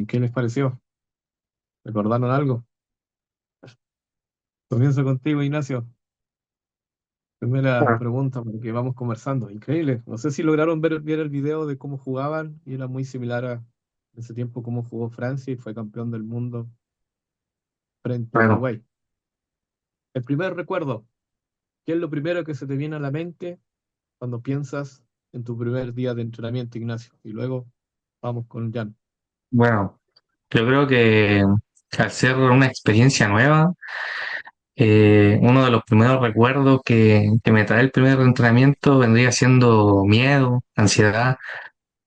¿Qué les pareció? ¿Recordaron algo? Comienzo contigo, Ignacio. Primera Bueno, pregunta, porque vamos conversando. Increíble. No sé si lograron ver el video de cómo jugaban y era muy similar a en ese tiempo cómo jugó Francia y fue campeón del mundo frente a bueno, Uruguay. El primer recuerdo, ¿qué es lo primero que se te viene a la mente cuando piensas en tu primer día de entrenamiento, Ignacio? Y luego vamos con Jan. bueno, yo creo que al ser una experiencia nueva, uno de los primeros recuerdos que me trae el primer entrenamiento vendría siendo miedo, ansiedad,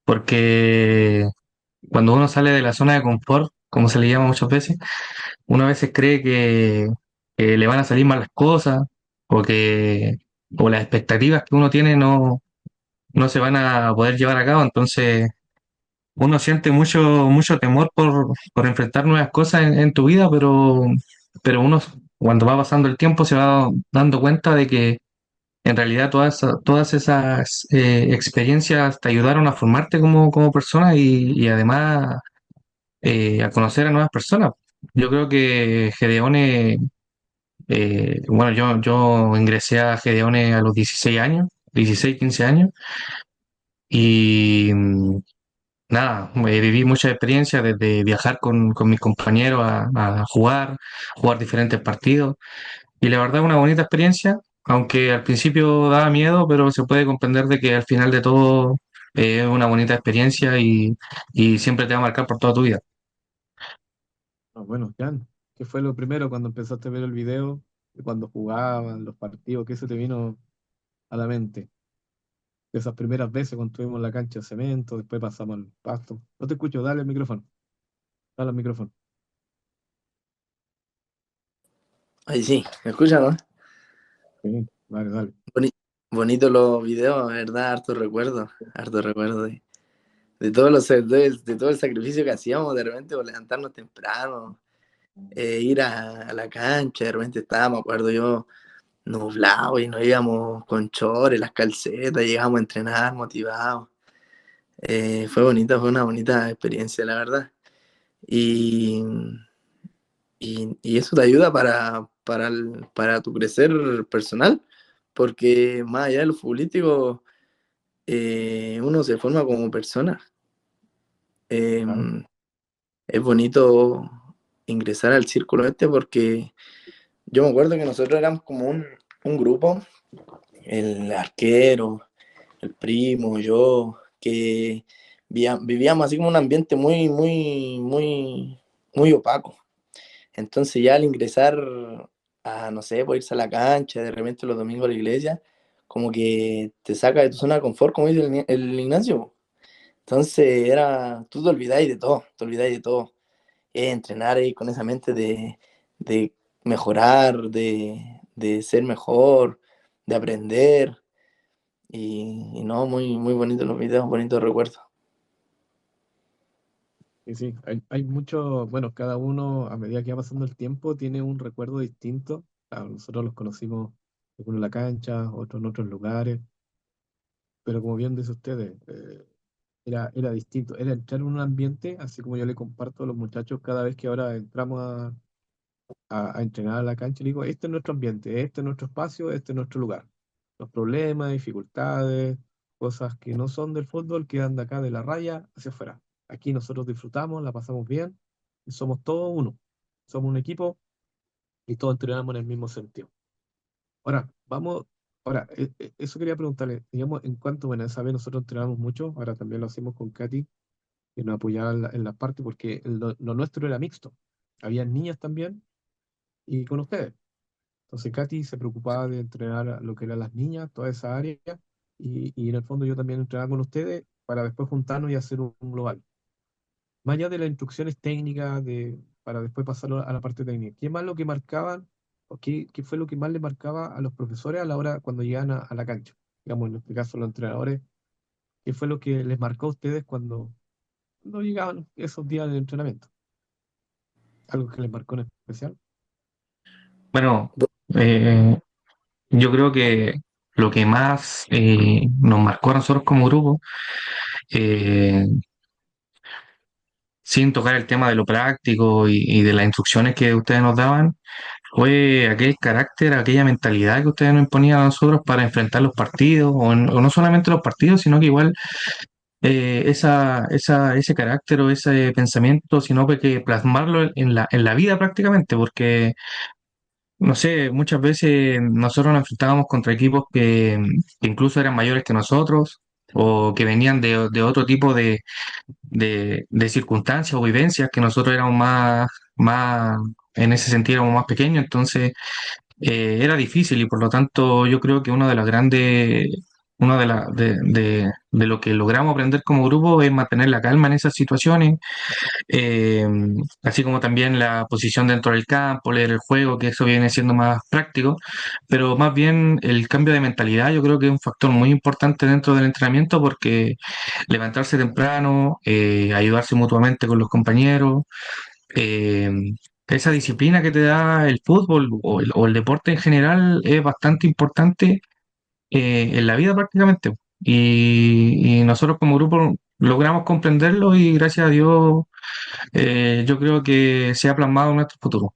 porque cuando uno sale de la zona de confort, como se le llama muchas veces, uno a veces cree que le van a salir mal las cosas o que o las expectativas que uno tiene no se van a poder llevar a cabo, entonces uno siente mucho temor por enfrentar nuevas cosas en tu vida, pero uno cuando va pasando el tiempo se va dando cuenta de que en realidad todas esas experiencias te ayudaron a formarte como persona y además a conocer a nuevas personas. Yo creo que Gedeone, bueno, yo ingresé a Gedeone a los 16 años, 16 15 años, y nada, viví mucha experiencia desde viajar con mis compañeros a jugar diferentes partidos. Y la verdad, una bonita experiencia, aunque al principio daba miedo, pero se puede comprender de que al final de todo es una bonita experiencia y siempre te va a marcar por toda tu vida. Ah, bueno, Jan, ¿qué fue lo primero cuando empezaste a ver el video de cuando jugaban los partidos? ¿Qué se te vino a la mente? De esas primeras veces cuando estuvimos en la cancha de cemento, después pasamos al pasto. No te escucho, dale el micrófono, dale el micrófono. Ahí sí, ¿me escuchan, no? Sí, dale, dale. Boni- Bonito los videos, ¿verdad? Harto recuerdo de todos de todo el sacrificio que hacíamos, de repente por levantarnos temprano, ir a la cancha, de repente estaba, me acuerdo yo, nublado y nos íbamos con chores, las calcetas, llegamos a entrenar motivados. Fue bonita, fue una bonita experiencia, la verdad. Y, y eso te ayuda para tu crecer personal, porque más allá de lo futbolístico, uno se forma como persona. Eh, Claro. es bonito ingresar al círculo este porque yo me acuerdo que nosotros éramos como un grupo, el arquero, el primo, yo, que vivíamos así como un ambiente muy opaco. Entonces ya al ingresar a, no sé, por irse a la cancha, de repente los domingos a la iglesia, como que te saca de tu zona de confort, como dice el Ignacio. Entonces era, tú te olvidáis de todo, te olvidáis de todo. Entrenar ahí con esa mente de mejorar, de ser mejor, de aprender. Y no, muy bonitos los videos, bonitos recuerdos. Y sí, hay mucho, bueno, cada uno a medida que va pasando el tiempo tiene un recuerdo distinto. Claro, nosotros los conocimos uno en la cancha, otro en otros lugares, pero como bien dice ustedes, era distinto. Era entrar en un ambiente, así como yo le comparto a los muchachos cada vez que ahora entramos a entrenar a la cancha, le digo, este es nuestro ambiente, este es nuestro espacio, este es nuestro lugar. Los problemas, dificultades, cosas que no son del fútbol quedan de acá de la raya hacia afuera. Aquí nosotros disfrutamos, la pasamos bien y somos todos uno. Somos un equipo y todos entrenamos en el mismo sentido. Ahora, vamos, ahora, eso quería preguntarle, digamos, en cuanto, bueno, esa vez nosotros entrenamos mucho, ahora también lo hacemos con Katy, que nos apoyaba en la parte, porque lo nuestro era mixto. Había niñas también y con ustedes. Entonces Katy se preocupaba de entrenar a lo que eran las niñas, toda esa área, y en el fondo yo también entrenaba con ustedes para después juntarnos y hacer un global. Más allá de las instrucciones técnicas, para después pasarlo a la parte técnica, ¿qué más lo que marcaban, o qué fue lo que más le marcaba a los profesores a la hora cuando llegan a la cancha? Digamos, en este caso los entrenadores, ¿qué fue lo que les marcó a ustedes cuando llegaban esos días de entrenamiento? ¿Algo que les marcó en especial? Bueno, eh, yo creo que lo que más nos marcó a nosotros como grupo, eh, sin tocar el tema de lo práctico y de las instrucciones que ustedes nos daban, fue aquel carácter, aquella mentalidad que ustedes nos imponían a nosotros para enfrentar los partidos, o no solamente los partidos, sino que igual ese carácter o ese pensamiento, sino que plasmarlo en la vida prácticamente, porque, no sé, muchas veces nosotros nos enfrentábamos contra equipos que incluso eran mayores que nosotros o que venían de otro tipo de circunstancias o vivencias que nosotros éramos más, en ese sentido éramos más pequeños, entonces era difícil y por lo tanto yo creo que una de las grandes, una de lo que logramos aprender como grupo es mantener la calma en esas situaciones, eh, así como también la posición dentro del campo, leer el juego, que eso viene siendo más práctico, pero más bien el cambio de mentalidad yo creo que es un factor muy importante dentro del entrenamiento porque levantarse temprano, ayudarse mutuamente con los compañeros, eh, esa disciplina que te da el fútbol o el deporte en general es bastante importante en la vida prácticamente. Y nosotros como grupo logramos comprenderlo y gracias a Dios yo creo que se ha plasmado en nuestro futuro.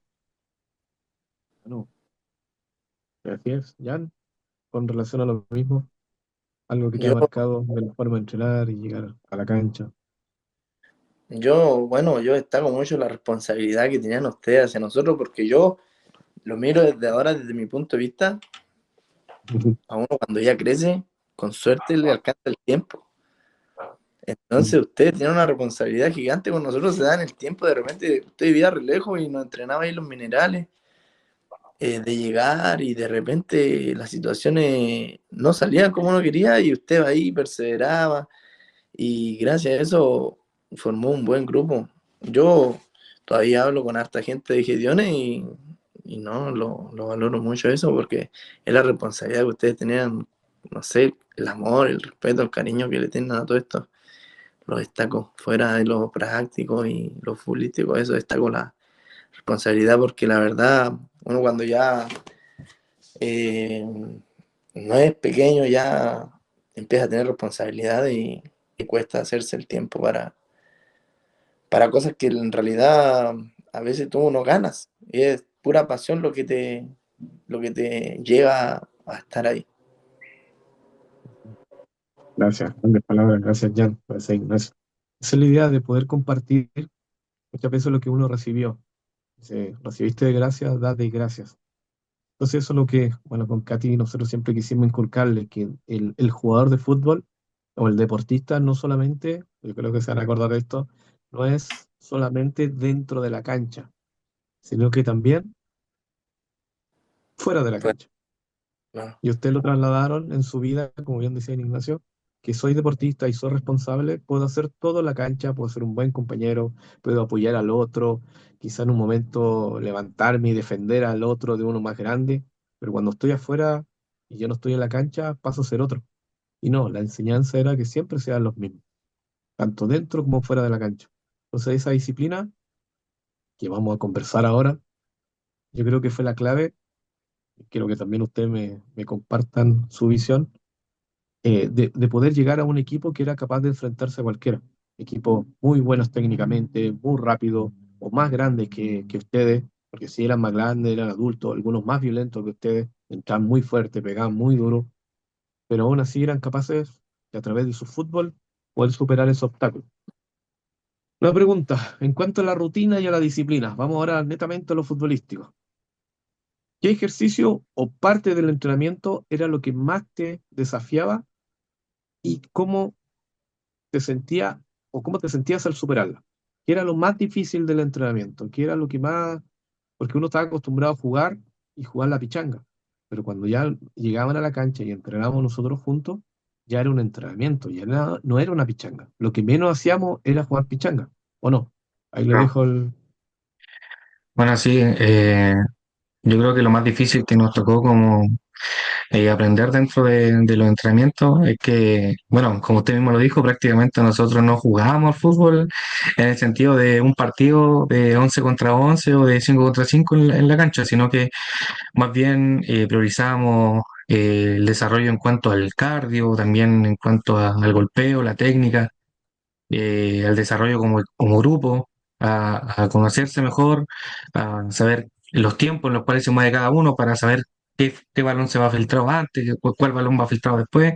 Bueno, gracias, Jan, con relación a lo mismo, algo que te ha Yo, marcado de la forma de entrenar y llegar a la cancha. bueno, yo destaco mucho la responsabilidad que tenían ustedes hacia nosotros, porque yo lo miro desde ahora, desde mi punto de vista, a uno cuando ya crece, con suerte le alcanza el tiempo. Entonces ustedes tienen una responsabilidad gigante con nosotros, se dan el tiempo, de repente usted vivía re lejos y nos entrenaba ahí los minerales, de llegar y de repente las situaciones no salían como uno quería y usted ahí perseveraba y gracias a eso formó un buen grupo. Yo todavía hablo con harta gente de Gediones y no, lo valoro mucho eso porque es la responsabilidad que ustedes tenían, no sé, el amor, el respeto, el cariño que le tienen a todo esto. Lo destaco, fuera de lo práctico y lo futbolístico, eso destaco la responsabilidad porque la verdad, uno cuando ya eh, no es pequeño, ya empieza a tener responsabilidades y cuesta hacerse el tiempo para cosas que en realidad a veces tú no ganas. Y es pura pasión lo que te lleva a estar ahí. Gracias, grandes palabras, gracias, Jan, gracias, Ignacio. Esa es la idea de poder compartir muchas veces lo que uno recibió. Si recibiste de gracias, da de gracias. Entonces eso es lo que, bueno, con Katy nosotros siempre quisimos inculcarle, que el jugador de fútbol o el deportista no solamente, yo creo que se van a acordar de esto, no es solamente dentro de la cancha, sino que también fuera de la Pues, cancha. no, Y usted lo trasladaron en su vida, como bien decía Ignacio, que soy deportista y soy responsable, puedo hacer todo en la cancha, puedo ser un buen compañero, puedo apoyar al otro, quizá en un momento levantarme y defender al otro de uno más grande, pero cuando estoy afuera y yo no estoy en la cancha, paso a ser otro. Y no, la enseñanza era que siempre sean los mismos, tanto dentro como fuera de la cancha. Entonces esa disciplina que vamos a conversar ahora, yo creo que fue la clave, quiero que también ustedes me compartan su visión de poder llegar a un equipo que era capaz de enfrentarse a cualquiera. Equipos muy buenos técnicamente, muy rápidos o más grandes que ustedes, porque si eran más grandes, eran adultos, algunos más violentos que ustedes, entraban muy fuerte, pegaban muy duro, pero aún así eran capaces de a través de su fútbol poder superar ese obstáculo. Una pregunta, en cuanto a la rutina y a la disciplina, vamos ahora netamente a lo futbolístico. ¿Qué ejercicio o parte del entrenamiento era lo que más te desafiaba y cómo te sentía o cómo te sentías al superarla? ¿Qué era lo más difícil del entrenamiento? ¿Qué era lo que más, porque uno estaba acostumbrado a jugar y jugar la pichanga, pero cuando ya llegaban a la cancha y entrenábamos nosotros juntos, ya era un entrenamiento, no era una pichanga. Lo que menos hacíamos era jugar pichanga, ¿o no? Ahí le dejo el... Bueno, sí, yo creo que lo más difícil que nos tocó como aprender dentro de los entrenamientos es que, bueno, como usted mismo lo dijo, prácticamente nosotros no jugábamos al fútbol en el sentido de un partido de 11 contra 11 o de 5 contra 5 en la cancha, sino que más bien priorizábamos el desarrollo en cuanto al cardio, también en cuanto al golpeo, la técnica. al desarrollo como grupo, a conocerse mejor, a saber los tiempos en los cuales se mueve cada uno para saber qué balón se va filtrado antes, cuál balón va filtrado después.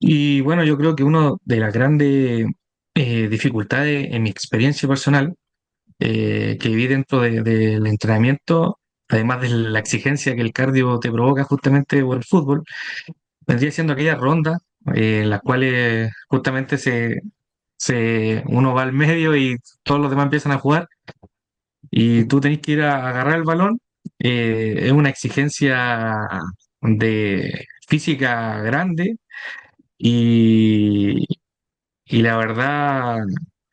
Y bueno, yo creo que una de las grandes dificultades en mi experiencia personal que viví dentro del entrenamiento, además de la exigencia que el cardio te provoca justamente por el fútbol, vendría siendo aquellas rondas en las cuales justamente uno va al medio y todos los demás empiezan a jugar y tú tenés que ir a agarrar el balón. Es una exigencia de física grande y, y la verdad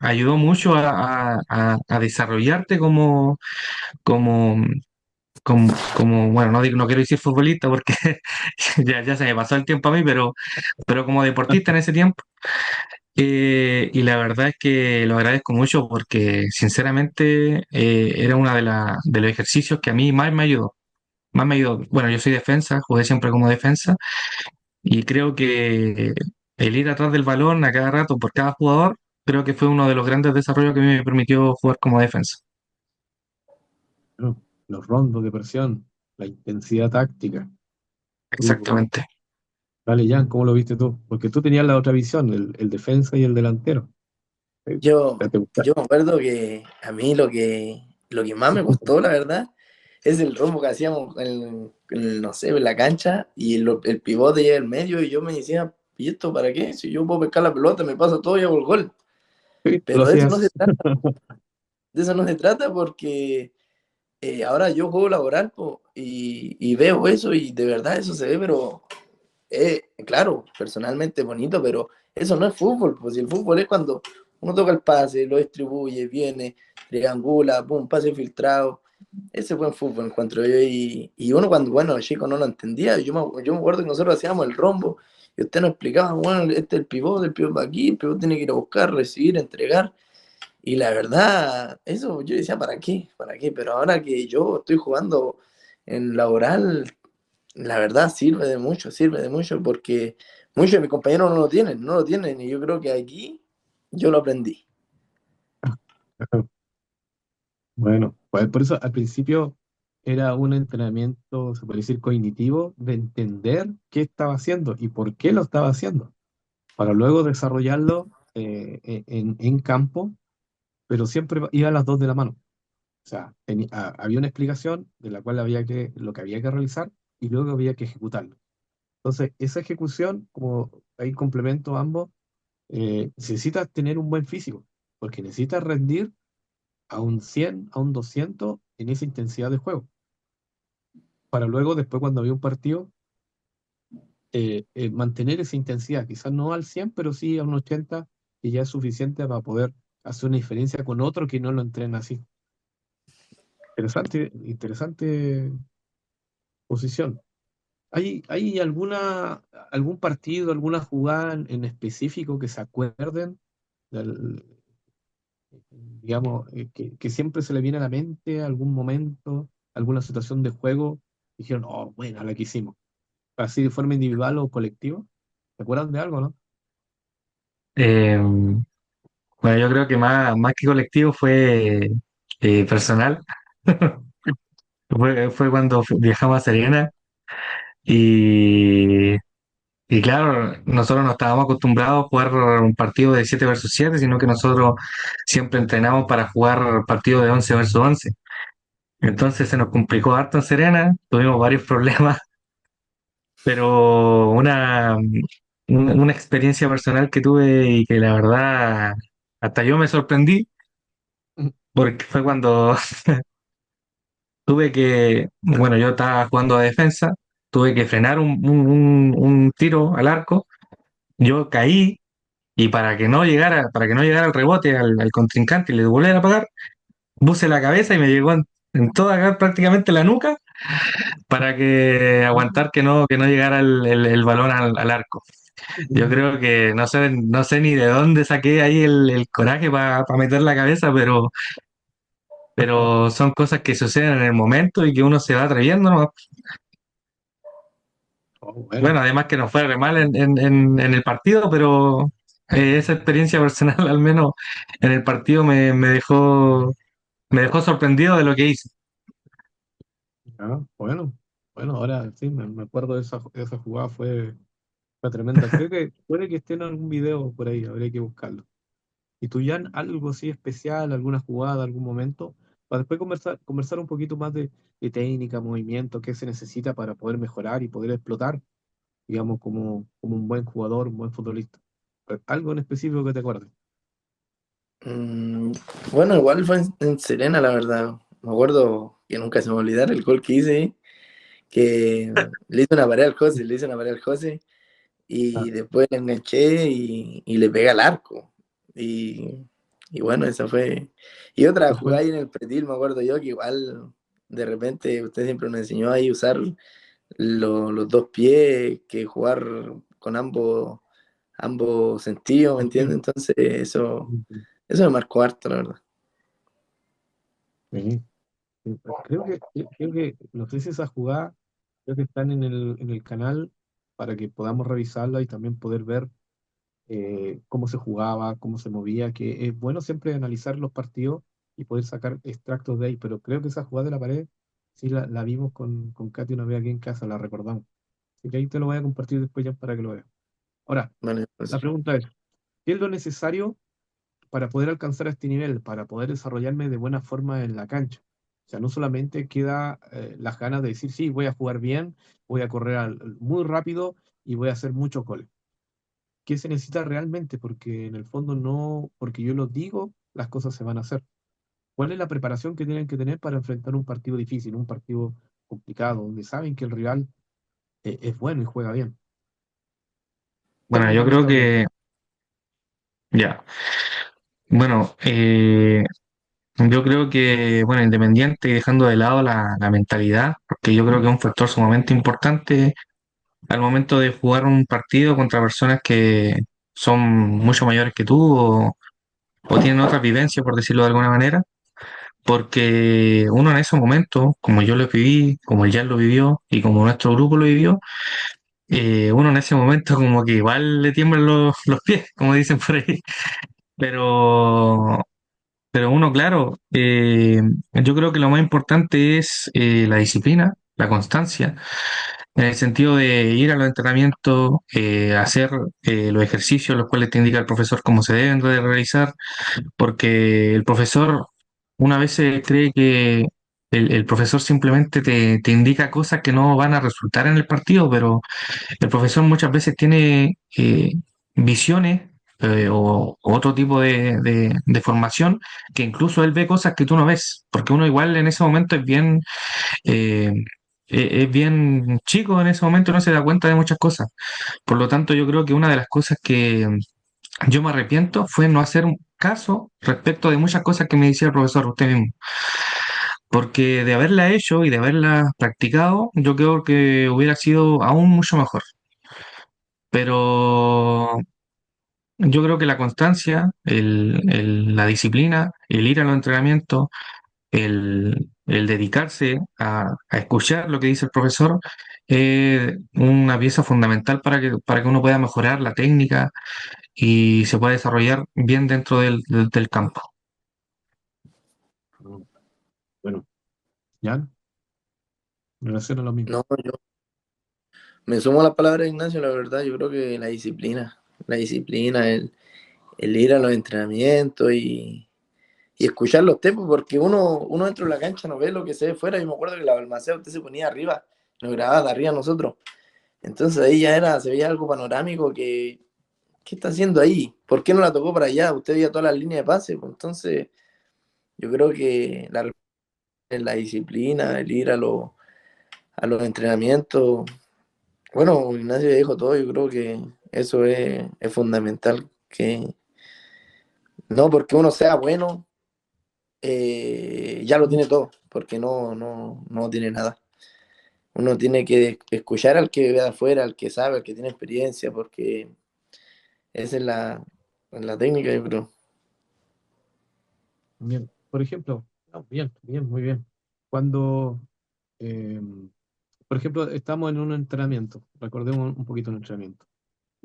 ayudó mucho a desarrollarte como, bueno, no quiero decir futbolista porque ya se me pasó el tiempo a mí, pero como deportista en ese tiempo. Y la verdad es que lo agradezco mucho porque sinceramente era uno de los ejercicios que a mí más me ayudó. Más me ayudó. Bueno, yo soy defensa, jugué siempre como defensa y creo que el ir atrás del balón a cada rato por cada jugador, creo que fue uno de los grandes desarrollos que a mí me permitió jugar como defensa. ¿no? Los rondos de presión, la intensidad táctica. Exactamente. Vale, Jan, ¿cómo lo viste tú? Porque tú tenías la otra visión, el defensa y el delantero. Yo, ¿Te gusta? yo me acuerdo que a mí lo que más me costó, la verdad, es el rombo que hacíamos no sé, en la cancha y el pivote llega al medio y yo me decía, ¿y esto para qué? Si yo puedo pescar la pelota, me pasa todo y hago el gol. Sí, tú lo Pero de eso no se hacías. trata, de eso no se trata porque ahora yo juego laboral po, y veo eso y de verdad eso se ve, pero claro, personalmente bonito, pero eso no es fútbol, pues si el fútbol es cuando uno toca el pase, lo distribuye, viene, triangula, pum, pase filtrado. Ese buen fútbol encuentro yo. Y uno cuando, bueno, chico no lo entendía. Yo me acuerdo que nosotros hacíamos el rombo y usted nos explicaba, bueno, este es el pivot va aquí, el pivot tiene que ir a buscar, recibir, entregar. Y la verdad, eso yo decía, ¿para qué? ¿Para qué? Pero ahora que yo estoy jugando en laboral, la verdad sirve de mucho, porque muchos de mis compañeros no lo tienen, y yo creo que aquí yo lo aprendí. Bueno, pues por eso al principio era un entrenamiento, se puede decir, cognitivo, de entender qué estaba haciendo y por qué lo estaba haciendo, para luego desarrollarlo en campo, pero siempre iban las dos de la mano. O sea, había una explicación de la cual lo que había que realizar y luego había que ejecutarlo. Entonces, esa ejecución, como hay complemento ambos, necesitas tener un buen físico, porque necesitas rendir a un 100 a un 200 en esa intensidad de juego, para luego, después, cuando había un partido, mantener esa intensidad, quizás no al 100 pero sí a un 80 y ya es suficiente para poder hacer una diferencia con otro que no lo entrena así. Interesante, interesante posición. ¿Hay algún partido, alguna jugada en específico que se acuerden, del- digamos, que siempre se le viene a la mente, algún momento, alguna situación de juego? Dijeron, oh, bueno, la que hicimos. Así de forma individual o colectiva. ¿Se acuerdan de algo, no? Eh, bueno, yo creo que más que colectivo fue personal. Fue cuando viajamos a Serena y, y claro, nosotros no estábamos acostumbrados a jugar un partido de 7 versus 7, sino que nosotros siempre entrenamos para jugar partidos de 11 versus 11. Entonces se nos complicó harto en Serena, tuvimos varios problemas, pero una experiencia personal que tuve y que la verdad hasta yo me sorprendí, porque fue cuando bueno, yo estaba jugando a defensa, tuve que frenar un tiro al arco, yo caí y para que no llegara el rebote al contrincante y le volviera a pagar, puse la cabeza y me llegó en toda acá prácticamente la nuca para que aguantar que no llegara el balón al arco. Yo creo que no sé ni de dónde saqué ahí el coraje para meter la cabeza, pero son cosas que suceden en el momento y que uno se va atreviendo, ¿no? Oh, Bueno, bueno. además que nos fue re mal en el partido, esa experiencia personal, al menos en el partido, me dejó sorprendido de lo que hice. Ah, bueno, bueno, ahora sí, me acuerdo de esa jugada, fue tremenda. Creo que puede que esté en algún video por ahí, habría que buscarlo. ¿Y tú, Jan, algo así especial, alguna jugada, algún momento? Para después conversar un poquito más de técnica, movimiento, qué se necesita para poder mejorar y poder explotar, digamos, como un buen jugador, un buen futbolista. Algo en específico que te acuerdes. Mm, bueno, igual fue en Serena, la verdad. Me acuerdo que nunca se me va a olvidar el gol que hice, que le hice una pared al José, le hice una pared al José Ah, y después le enganché y le pegué al arco. Y, y bueno, esa fue. Y otra después, jugada ahí en el pretil, me acuerdo yo, que igual de repente usted siempre nos enseñó ahí usar los dos pies, que jugar con ambos sentidos, ¿me sentido. entiendes? Entonces eso me marcó harto, la verdad. Sí, sí. No sé si esa jugada, creo que están en el canal para que podamos revisarla y también poder ver cómo se jugaba, cómo se movía, que es bueno siempre analizar los partidos y poder sacar extractos de ahí, pero creo que esa jugada de la pared sí la vimos con Katy una vez aquí en casa, la recordamos. Así que ahí te lo voy a compartir después ya para que lo veas. Ahora, Bueno, la pues, pregunta es, ¿qué es lo necesario para poder alcanzar este nivel, para poder desarrollarme de buena forma en la cancha? O sea, no solamente queda las ganas de decir, sí, voy a jugar bien, voy a correr muy rápido y voy a hacer muchos goles. ¿Qué se necesita realmente? Porque en el fondo no, porque yo lo digo, las cosas se van a hacer. ¿Cuál es la preparación que tienen que tener para enfrentar un partido difícil, un partido complicado, donde saben que el rival es bueno y juega bien? Bueno, yo Técnicamente creo hablando. que, ya, bueno, yo creo que, bueno, independiente y dejando de lado la mentalidad, porque yo creo que es un factor sumamente importante al momento de jugar un partido contra personas que son mucho mayores que tú o tienen otra vivencia, por decirlo de alguna manera, porque uno en esos momentos, como yo lo viví, como el Jan lo vivió y como nuestro grupo lo vivió, uno en ese momento como que igual le tiemblan los pies, como dicen por ahí, pero, pero uno, claro, yo creo que lo más importante es la disciplina, la constancia, en el sentido de ir a los entrenamientos, hacer los ejercicios, los cuales te indica el profesor cómo se deben de realizar, porque el profesor una vez cree que el profesor simplemente te indica cosas que no van a resultar en el partido, pero el profesor muchas veces tiene visiones o otro tipo de formación que incluso él ve cosas que tú no ves, porque uno igual en ese momento eh, es bien chico en ese momento, no se da cuenta de muchas cosas. Por lo tanto, yo creo que una de las cosas que yo me arrepiento fue no hacer caso respecto de muchas cosas que me decía el profesor usted mismo. Porque de haberla hecho y de haberla practicado, yo creo que hubiera sido aún mucho mejor. Pero yo creo que la constancia, la disciplina, el ir a los entrenamientos, el dedicarse a escuchar lo que dice el profesor, es una pieza fundamental para que uno pueda mejorar la técnica y se pueda desarrollar bien dentro del campo. Mm, bueno, ya, en relación a lo mismo. no, yo me sumo a las palabras de Ignacio, la verdad, yo creo que la disciplina, el ir a los entrenamientos y escuchar los tempos, porque uno dentro de la cancha no ve lo que se ve fuera. Yo me acuerdo que la Balmaceda usted se ponía arriba, nos grababa de arriba a nosotros. Entonces ahí ya se veía algo panorámico que, ¿qué está haciendo ahí? ¿Por qué no la tocó para allá? Usted veía todas las líneas de pase, pues entonces yo creo que la disciplina, el ir a los entrenamientos, bueno, Ignacio ya dijo todo, yo creo que eso es fundamental, que no porque uno sea bueno, ya lo tiene todo, porque no tiene nada. Uno tiene que escuchar al que ve de afuera, al que sabe, al que tiene experiencia, porque esa es la técnica, yo creo. Bien, por ejemplo, no, bien, bien, muy bien. Cuando, eh, por ejemplo, estamos en un entrenamiento, recordemos un poquito el entrenamiento.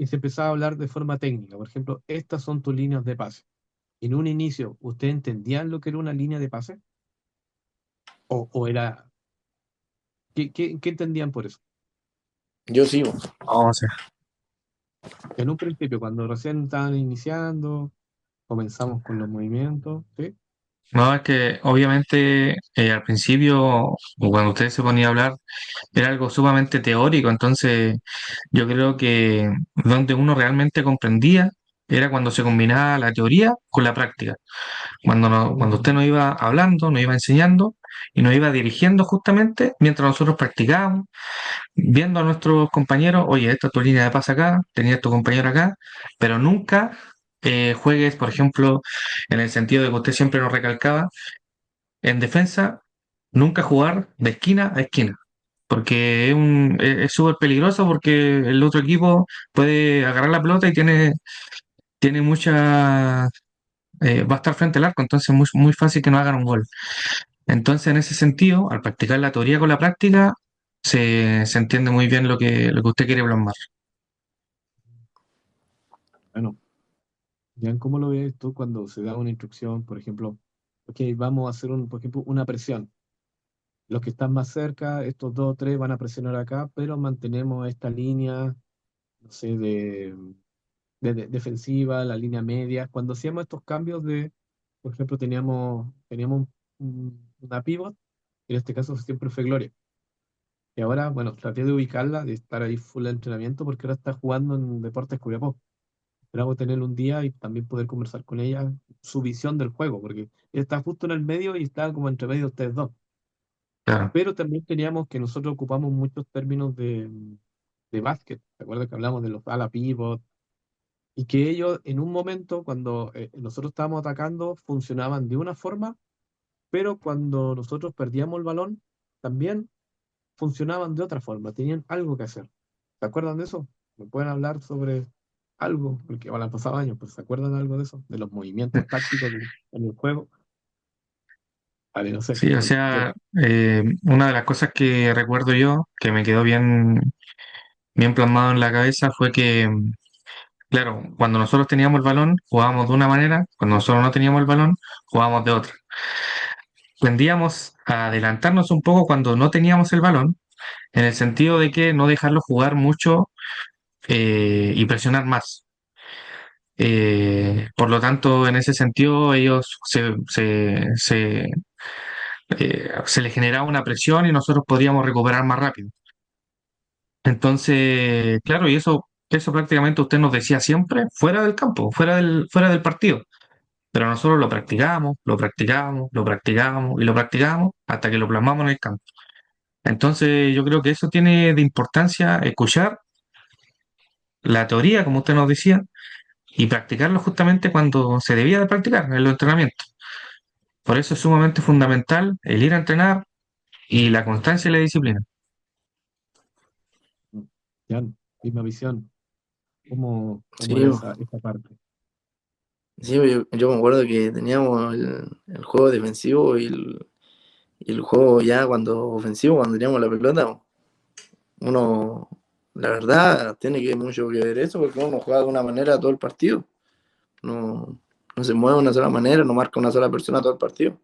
y se empezaba a hablar de forma técnica. Por ejemplo, estas son tus líneas de pase. En un inicio, ¿ustedes entendían lo que era una línea de pase? ¿O era, qué entendían por eso? Yo sigo. O sea, En un principio, cuando recién estaban iniciando, comenzamos con los movimientos, ¿sí? no, es que obviamente al principio, o cuando usted se ponía a hablar, era algo sumamente teórico, entonces yo creo que donde uno realmente comprendía era cuando se combinaba la teoría con la práctica. Cuando usted nos iba hablando, nos iba enseñando y nos iba dirigiendo justamente mientras nosotros practicábamos, viendo a nuestros compañeros, oye, esta es tu línea de pase acá, tenías tu compañero acá, pero nunca juegues, por ejemplo, en el sentido de que usted siempre nos recalcaba, en defensa, nunca jugar de esquina a esquina. Porque es súper peligroso porque el otro equipo puede agarrar la pelota y tiene mucha, va a estar frente al arco, entonces es muy fácil que no hagan un gol. Entonces, en ese sentido, al practicar la teoría con la práctica, se entiende muy bien lo que usted quiere plasmar. Bueno, ya cómo lo ves tú cuando se da una instrucción, por ejemplo, ok, vamos a hacer por ejemplo, una presión. Los que están más cerca, estos dos o tres van a presionar acá, pero mantenemos esta línea, no sé, de defensiva, la línea media. Cuando hacíamos estos cambios por ejemplo, teníamos una pivot, en este caso siempre fue Gloria. Y ahora, bueno, traté de ubicarla, de estar ahí full de entrenamiento, porque ahora está jugando en Deportes Copiapó. Esperamos tenerla un día y también poder conversar con ella su visión del juego, porque ella está justo en el medio y está como entre medio de ustedes dos. Claro, Pero también teníamos que nosotros ocupamos muchos términos de básquet. ¿Te acuerdas que hablamos de los ala pivot? Y que ellos en un momento, cuando nosotros estábamos atacando, funcionaban de una forma, pero cuando nosotros perdíamos el balón, también funcionaban de otra forma, tenían algo que hacer. ¿Se acuerdan de eso? ¿Me pueden hablar sobre algo? Porque bueno, han pasado años, pero ¿se acuerdan algo de eso? De los movimientos tácticos en el juego. Vale, no sé. sí, o sea, una de las cosas que recuerdo yo, que me quedó bien plasmado en la cabeza, fue que, claro, cuando nosotros teníamos el balón, jugábamos de una manera, cuando nosotros no teníamos el balón, jugábamos de otra. Tendíamos a adelantarnos un poco cuando no teníamos el balón, en el sentido de que no dejarlo jugar mucho y presionar más. Por lo tanto, en ese sentido, ellos se les generaba una presión y nosotros podríamos recuperar más rápido. Entonces, claro, y eso prácticamente usted nos decía siempre fuera del campo, fuera del partido. Pero nosotros lo practicábamos, lo practicábamos, lo practicábamos y lo practicábamos hasta que lo plasmamos en el campo. Entonces, yo creo que eso tiene de importancia escuchar la teoría, como usted nos decía, y practicarlo justamente cuando se debía de practicar, en los entrenamientos. Por eso es sumamente fundamental el ir a entrenar y la constancia y la disciplina. Ya, misma visión. ¿Cómo Sí, era bo. esa parte? Sí, bo, yo me acuerdo que teníamos el juego defensivo y el juego ya cuando ofensivo, cuando teníamos la pelota, bo, uno, la verdad, tiene que mucho que ver eso, porque uno juega de una manera todo el partido. No, no se mueve de una sola manera, no marca una sola persona todo el partido.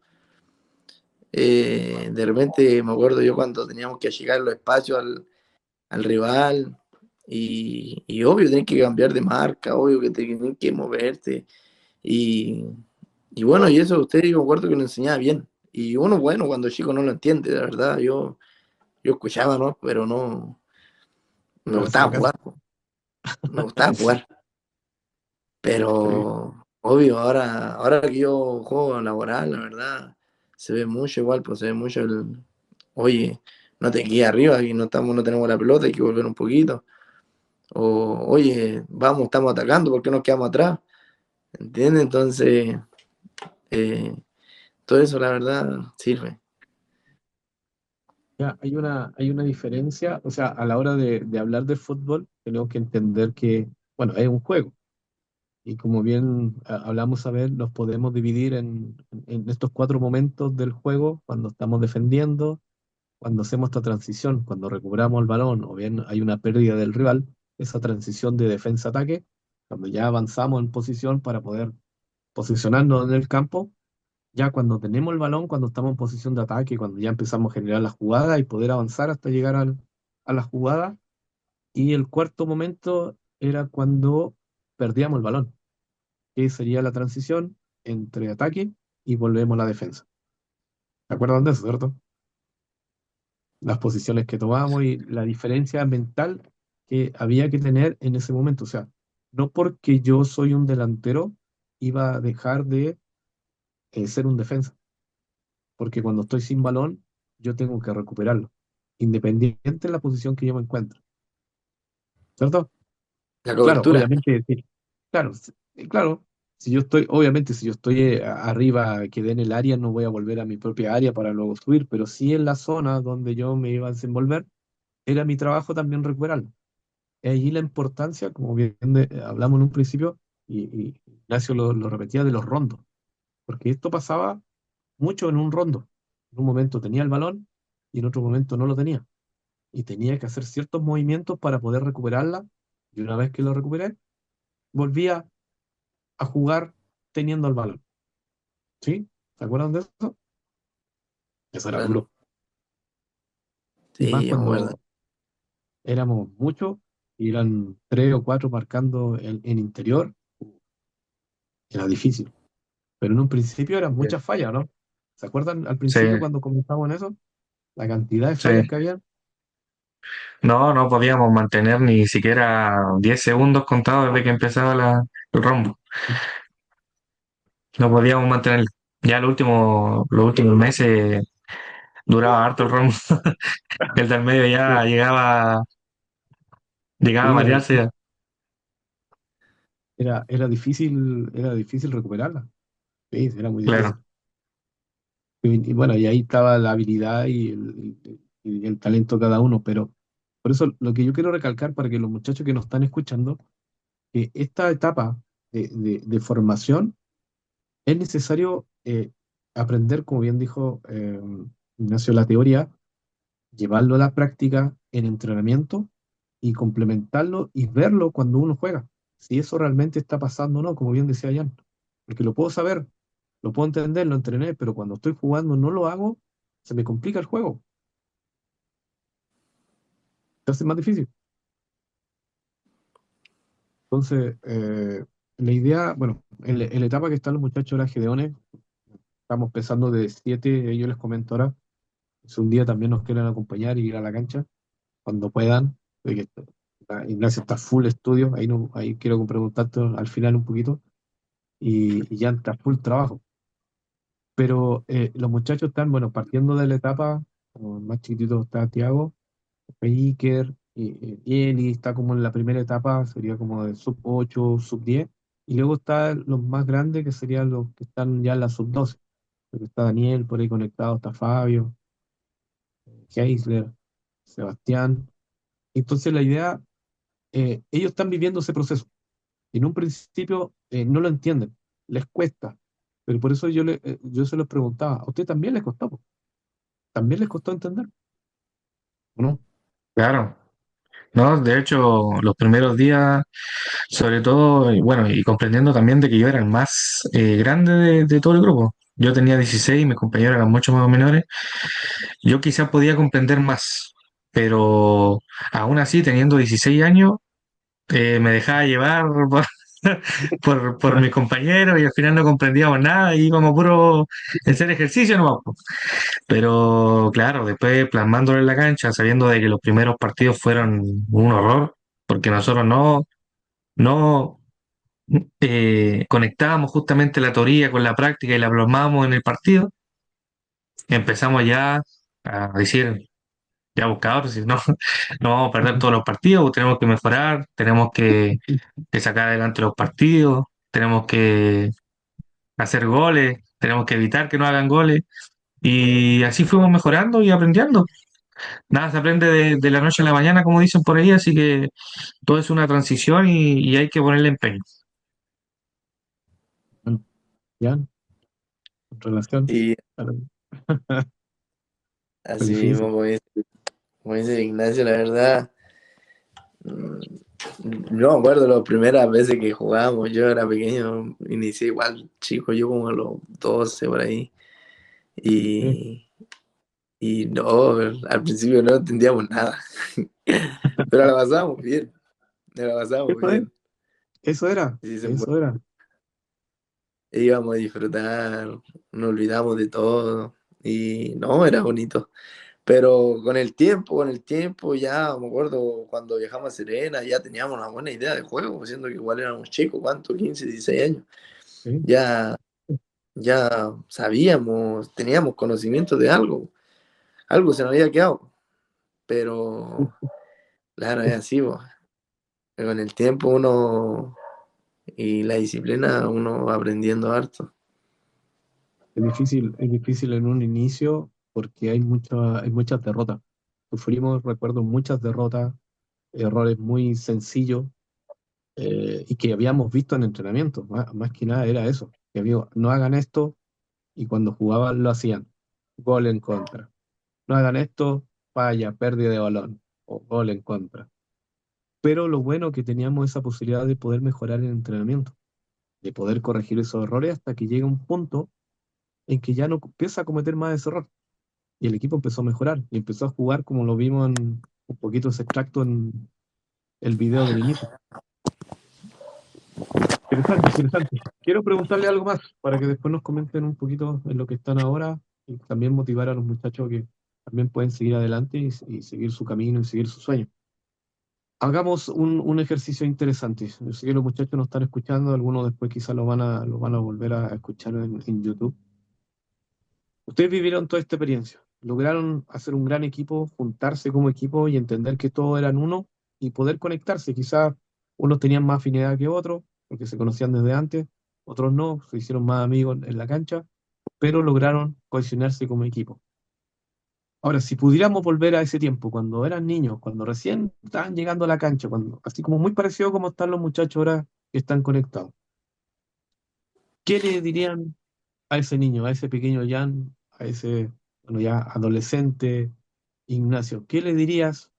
De repente me acuerdo yo cuando teníamos que llegar los espacios al rival y obvio tenés que cambiar de marca, obvio que tenés que moverte y, y bueno, y eso usted yo me acuerdo que lo enseñaba bien y uno bueno cuando chico no lo entiende, la verdad, yo escuchaba, ¿no? Pero no me No le hacía gustaba caso. jugar, me gustaba jugar, Sí. pero obvio ahora que yo juego laboral, la verdad, se ve mucho igual, pues se ve mucho oye, no te quedes arriba y no tenemos la pelota, hay que volver un poquito. O, oye, vamos, estamos atacando, ¿por qué nos quedamos atrás? ¿Entiendes? Entonces, eh, todo eso, la verdad, sirve. Ya, hay una diferencia, o sea, a la hora de hablar de fútbol, tenemos que entender que, bueno, es un juego. Y como bien hablamos a ver, los podemos dividir en estos cuatro momentos del juego, cuando estamos defendiendo, cuando hacemos esta transición, cuando recuperamos el balón, o bien hay una pérdida del rival. esa transición de defensa-ataque, cuando ya avanzamos en posición para poder posicionarnos en el campo, ya cuando tenemos el balón, cuando estamos en posición de ataque, cuando ya empezamos a generar la jugada y poder avanzar hasta llegar a la jugada. Y el cuarto momento era cuando perdíamos el balón, que sería la transición entre ataque y volvemos a la defensa. ¿Se acuerdan de eso, cierto? Las posiciones que tomamos y la diferencia mental que había que tener en ese momento. O sea, no porque yo soy un delantero iba a dejar de ser un defensa, porque cuando estoy sin balón, yo tengo que recuperarlo, independiente de la posición que yo me encuentre, ¿cierto? La Claro, cobertura. obviamente, sí. Claro, claro, si yo estoy, obviamente, si yo estoy arriba, quedé en el área, no voy a volver a mi propia área para luego subir, pero sí en la zona donde yo me iba a desenvolver, era mi trabajo también recuperarlo. Y ahí la importancia, como bien hablamos en un principio, y Ignacio lo repetía, de los rondos, porque esto pasaba mucho en un rondo. En un momento tenía el balón y en otro momento no lo tenía. Y tenía que hacer ciertos movimientos para poder recuperarla. Y una vez que lo recuperé, volvía a jugar teniendo el balón. ¿Sí? ¿Se acuerdan de eso? Eso era Claro. duro. Y más Sí, yo me acuerdo. cuando éramos muchos y eran tres o cuatro marcando en interior, era difícil. Pero en un principio eran muchas fallas, ¿no? ¿Se acuerdan al Sí, principio cuando comenzamos en eso? La cantidad de sí. fallas que había. No, no podíamos mantener ni siquiera 10 segundos contados desde que empezaba el rombo. No podíamos mantener. Ya los últimos meses duraba harto el rombo. El del medio Sí, ya llegaba a sí, marearse ya. era difícil recuperarla. Sí, era muy difícil. Claro. Y bueno, y ahí estaba la habilidad y el talento de cada uno, pero por eso lo que yo quiero recalcar para que los muchachos que nos están escuchando, que esta etapa de formación es necesario aprender, como bien dijo Ignacio, la teoría, llevarlo a la práctica en entrenamiento y complementarlo y verlo cuando uno juega, si eso realmente está pasando o no, como bien decía Jan, porque lo puedo saber, lo puedo entender, lo entrené, pero cuando estoy jugando no lo hago, se me complica el juego, se hace más difícil. Entonces, la idea, bueno, en la etapa que están los muchachos de la Gedeones, estamos empezando de 7, ellos les comento ahora, si un día también nos quieren acompañar y ir a la cancha, cuando puedan, de que Ignacio está full estudio, ahí, no, ahí quiero preguntarte al final un poquito, y ya está full trabajo. Pero los muchachos están, bueno, partiendo de la etapa, como el más chiquitito está Tiago, Iker, y Eli está como en la primera etapa, sería como de sub 8 sub 10 y luego están los más grandes, que serían los que están ya en la sub 12 porque está Daniel por ahí conectado, está Fabio, Geisler, Sebastián. Entonces la idea, ellos están viviendo ese proceso. Y en un principio no lo entienden, les cuesta. Pero por eso yo se los preguntaba, ¿a usted también les costó? Po? ¿También les costó entender? ¿O no? Claro. No, de hecho, los primeros días, sobre todo, y bueno, y comprendiendo también de que yo era el más grande de todo el grupo. Yo tenía 16 y mis compañeros eran mucho más menores. Yo quizás podía comprender más, pero aún así, teniendo 16 años, me dejaba llevar por, por mis compañeros y al final no comprendíamos nada y íbamos puro a hacer ejercicio nomás, po. Pero claro, después plasmándolo en la cancha, sabiendo de que los primeros partidos fueron un horror, porque nosotros no conectábamos justamente la teoría con la práctica y la plasmábamos en el partido, empezamos ya a decir, ya buscadores, si no, no vamos a perder todos los partidos, tenemos que mejorar, tenemos que sacar adelante los partidos, tenemos que hacer goles, tenemos que evitar que no hagan goles. Y así fuimos mejorando y aprendiendo. Nada se aprende de la noche a la mañana, como dicen por ahí, así que todo es una transición y hay que ponerle empeño. Bueno, ya, en relación, Y claro, fue así mismo, difícil. como dice Ignacio, la verdad, mm, Yo me acuerdo las primeras veces que jugábamos, yo era pequeño, inicié igual chico, yo como a los 12 por ahí. Sí. Y, y no, al principio no entendíamos nada, pero la pasábamos bien, la pasábamos Eso es, bien. eso era, Sí, eso era. íbamos a disfrutar, nos olvidamos de todo y no, era bonito. Pero con el tiempo ya, me acuerdo cuando viajamos a Serena, ya teníamos una buena idea de juego, siendo que igual éramos chicos, ¿cuánto? 15, 16 años. Sí. Ya, ya sabíamos, teníamos conocimiento de algo, algo se nos había quedado, pero claro, es así, po. Con el tiempo uno y la disciplina uno va aprendiendo harto. Es difícil en un inicio porque hay muchas derrotas. Sufrimos, recuerdo, muchas derrotas, errores muy sencillos y que habíamos visto en entrenamiento. Más que nada era eso, que había, no hagan esto y cuando jugaban lo hacían. Gol en contra. No hagan esto, falla, pérdida de balón o gol en contra. Pero lo bueno que teníamos esa posibilidad de poder mejorar el entrenamiento, de poder corregir esos errores hasta que llega un punto en que ya no empieza a cometer más ese error. Y el equipo empezó a mejorar y empezó a jugar como lo vimos en un poquito ese extracto en el video del inicio. Interesante, interesante. Quiero preguntarle algo más para que después nos comenten un poquito en lo que están ahora y también motivar a los muchachos que también pueden seguir adelante y seguir su camino y seguir su sueño. Hagamos un ejercicio interesante. Yo sé que los muchachos nos están escuchando, algunos después quizás lo van a volver a escuchar en YouTube. Ustedes vivieron toda esta experiencia, lograron hacer un gran equipo, juntarse como equipo y entender que todos eran uno y poder conectarse. Quizás unos tenían más afinidad que otros, porque se conocían desde antes, otros no, se hicieron más amigos en la cancha, pero lograron cohesionarse como equipo. Ahora, si pudiéramos volver a ese tiempo, cuando eran niños, cuando recién estaban llegando a la cancha, cuando, así como muy parecido como están los muchachos ahora que están conectados, ¿qué le dirían a ese niño, a ese pequeño Jan, a ese, bueno, ya adolescente Ignacio? ¿Qué le dirías,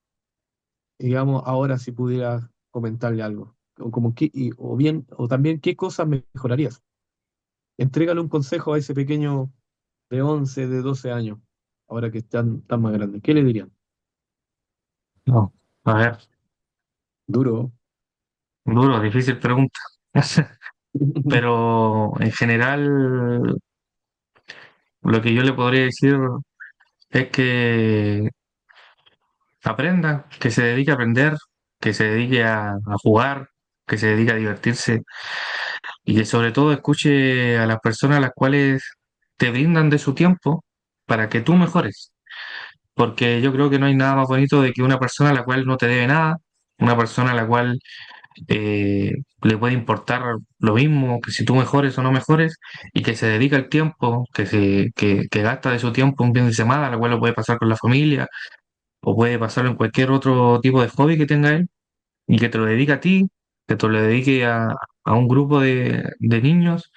digamos, ahora si pudieras comentarle algo? O, como o bien, o también, ¿qué cosas mejorarías? Entrégale un consejo a ese pequeño de 11 de 12 años, ahora que están tan más grandes. ¿Qué le dirían? No, a ver, Duro. duro, difícil pregunta. Pero en general, lo que yo le podría decir es que aprenda, que se dedique a aprender, que se dedique a jugar, que se dedique a divertirse y que sobre todo escuche a las personas a las cuales te brindan de su tiempo para que tú mejores. Porque yo creo que no hay nada más bonito de que una persona a la cual no te debe nada, una persona a la cual le puede importar lo mismo que si tú mejores o no mejores, y que se dedica el tiempo, que gasta de su tiempo un fin de semana, a la cual lo puede pasar con la familia, o puede pasarlo en cualquier otro tipo de hobby que tenga él, y que te lo dedique a ti, que te lo dedique a un grupo de niños.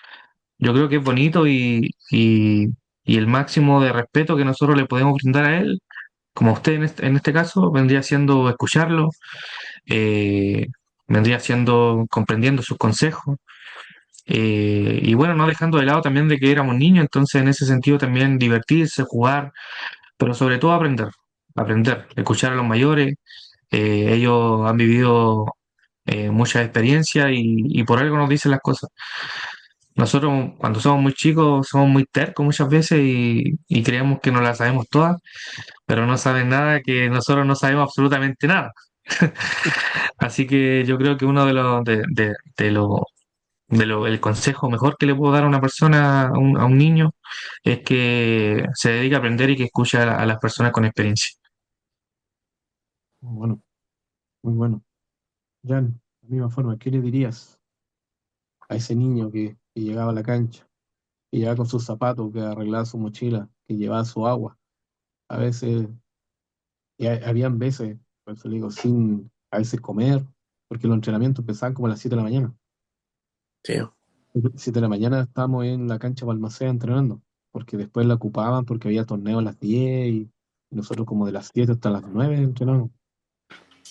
Yo creo que es bonito y el máximo de respeto que nosotros le podemos brindar a él, como usted en este caso, vendría siendo escucharlo, eh, vendría siendo comprendiendo sus consejos, y bueno, no dejando de lado también de que éramos niños, entonces en ese sentido también divertirse, jugar, pero sobre todo aprender, aprender, escuchar a los mayores. Ellos han vivido mucha experiencia y por algo nos dicen las cosas. Nosotros cuando somos muy chicos somos muy tercos muchas veces y creemos que no las sabemos todas, pero no saben nada que nosotros no sabemos absolutamente nada. Así que yo creo que uno el consejo mejor que le puedo dar a una persona, a un niño, es que se dedique a aprender y que escuche a las personas con experiencia. Bueno, muy bueno. Jan, de la misma forma, ¿qué le dirías a ese niño que llegaba a la cancha, que llegaba con sus zapatos, que arreglaba su mochila, que llevaba su agua? A veces, y habían veces, por eso le digo, sin a veces comer, porque los entrenamientos empezaban como a las 7 de la mañana. Sí, 7 de la mañana estábamos en la cancha Balmaceda entrenando, porque después la ocupaban porque había torneo a las 10 y nosotros como de las 7 hasta las 9 entrenamos.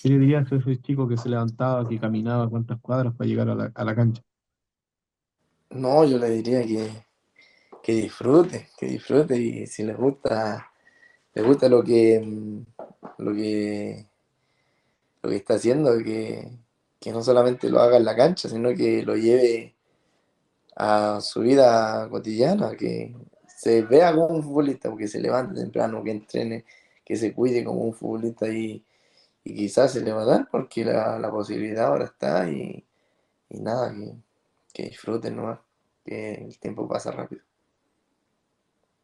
¿Qué le dirías a ese chico que se levantaba, que caminaba cuántas cuadras para llegar a la cancha? No, yo le diría que disfrute y si les gusta lo que, lo que está haciendo, que no solamente lo haga en la cancha, sino que lo lleve a su vida cotidiana, que se vea como un futbolista, que se levante temprano, que entrene, que se cuide como un futbolista y quizás se le va a dar porque la posibilidad ahora está y nada, que disfruten nomás, que el tiempo pasa rápido.